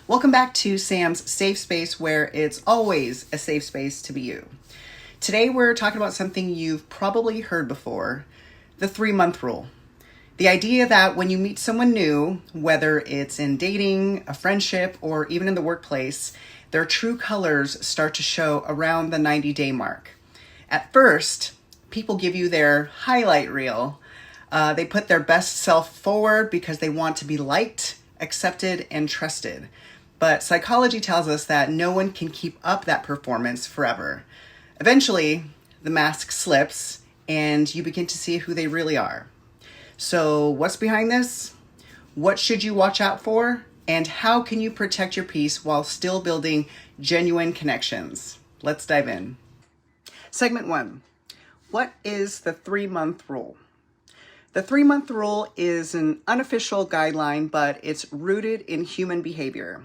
Welcome back to Sam's Safe Space, where it's always a safe space to be you. Today we're talking about something you've probably heard before, the 3-month rule. The idea that when you meet someone new, whether it's in dating, a friendship, or even in the workplace, their true colors start to show around the 90-day mark. At first, people give you their highlight reel. They put their best self forward because they want to be liked, accepted, and trusted. But psychology tells us that no one can keep up that performance forever. Eventually, the mask slips and you begin to see who they really are. So what's behind this? What should you watch out for? And how can you protect your peace while still building genuine connections? Let's dive in. Segment 1. What is the 3-month rule? The 3-month rule is an unofficial guideline, but it's rooted in human behavior.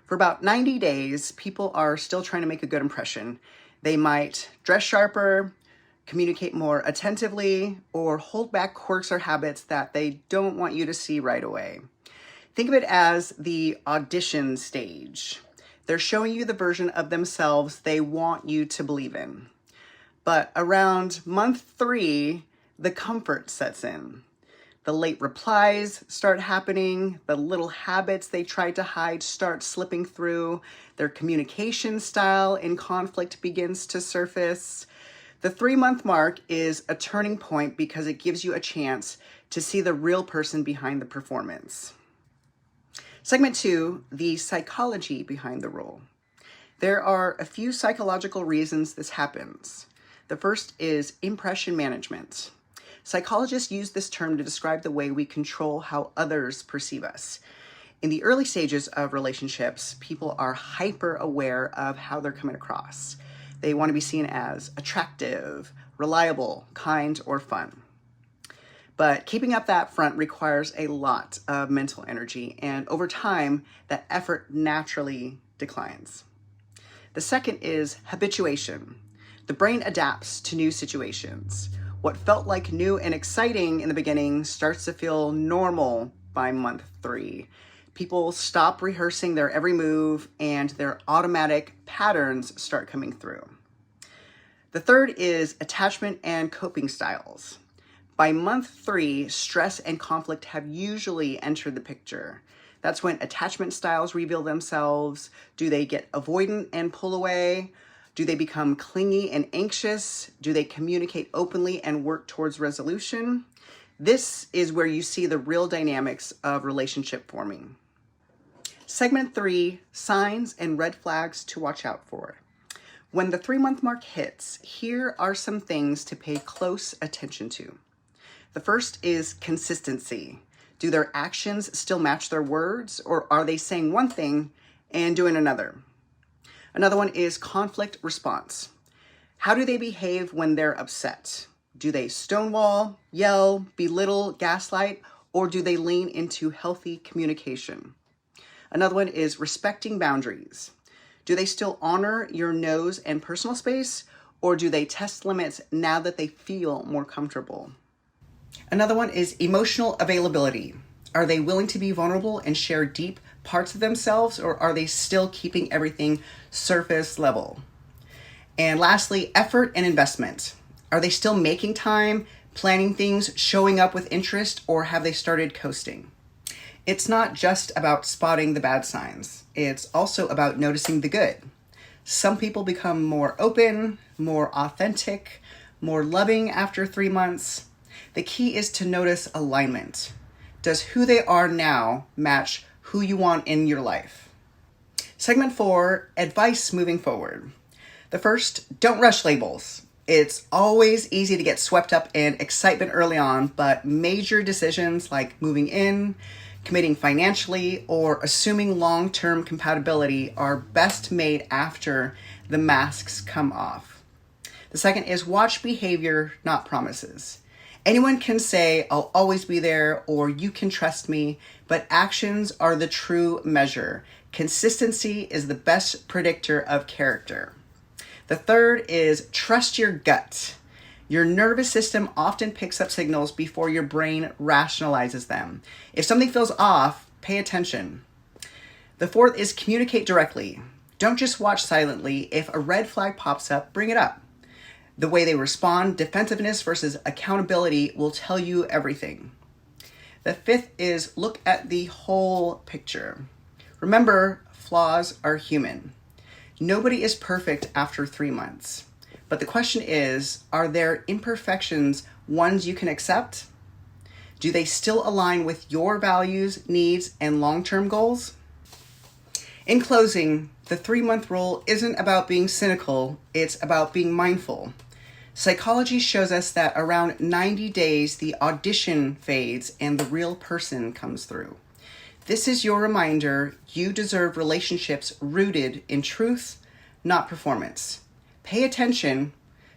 For about 90 days, people are still trying to make a good impression. They might dress sharper, communicate more attentively, or hold back quirks or habits that they don't want you to see right away. Think of it as the audition stage. They're showing you the version of themselves they want you to believe in. But around month 3, the comfort sets in. The late replies start happening. The little habits they tried to hide start slipping through. Their communication style in conflict begins to surface. The 3-month mark is a turning point because it gives you a chance to see the real person behind the performance. Segment 2, the psychology behind the rule. There are a few psychological reasons this happens. The first is impression management. Psychologists use this term to describe the way we control how others perceive us. In the early stages of relationships, people are hyper aware of how they're coming across. They want to be seen as attractive, reliable, kind, or fun. But keeping up that front requires a lot of mental energy, and over time, that effort naturally declines. The second is habituation. The brain adapts to new situations. What felt like new and exciting in the beginning starts to feel normal by month 3. People stop rehearsing their every move, and their automatic patterns start coming through. The third is attachment and coping styles. By month 3, stress and conflict have usually entered the picture. That's when attachment styles reveal themselves. Do they get avoidant and pull away? Do they become clingy and anxious? Do they communicate openly and work towards resolution? This is where you see the real dynamics of relationship forming. Segment 3, signs and red flags to watch out for. When the 3-month mark hits, here are some things to pay close attention to. The first is consistency. Do their actions still match their words, or are they saying one thing and doing another? Another one is conflict response. How do they behave when they're upset? Do they stonewall, yell, belittle, gaslight, or do they lean into healthy communication? Another one is respecting boundaries. Do they still honor your no's and personal space, or do they test limits now that they feel more comfortable? Another one is emotional availability. Are they willing to be vulnerable and share deep parts of themselves, or are they still keeping everything surface level? And lastly, effort and investment. Are they still making time, planning things, showing up with interest, or have they started coasting? It's not just about spotting the bad signs. It's also about noticing the good. Some people become more open, more authentic, more loving after 3 months. The key is to notice alignment. Does who they are now match who you want in your life? Segment 4, advice moving forward. The first, don't rush labels. It's always easy to get swept up in excitement early on, but major decisions like moving in, committing financially, or assuming long-term compatibility are best made after the masks come off. The second is watch behavior, not promises. Anyone can say, I'll always be there, or you can trust me, but actions are the true measure. Consistency is the best predictor of character. The third is trust your gut. Your nervous system often picks up signals before your brain rationalizes them. If something feels off, pay attention. The fourth is communicate directly. Don't just watch silently. If a red flag pops up, bring it up. The way they respond, defensiveness versus accountability, will tell you everything. The fifth is look at the whole picture. Remember, flaws are human. Nobody is perfect after 3 months. But the question is, are their imperfections ones you can accept? Do they still align with your values, needs, and long-term goals? In closing, the 3-month rule isn't about being cynical, it's about being mindful. Psychology shows us that around 90 days, the audition fades and the real person comes through. This is your reminder you deserve relationships rooted in truth, not performance. Pay attention,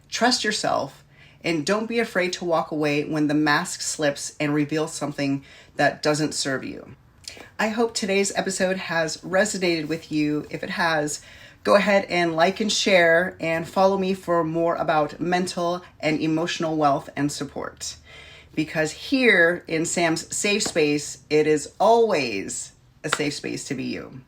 trust yourself, and don't be afraid to walk away when the mask slips and reveals something that doesn't serve you. I hope today's episode has resonated with you. If it has, go ahead and like and share and follow me for more about mental and emotional wealth and support. Because here in Sam's Safe Space, it is always a safe space to be you.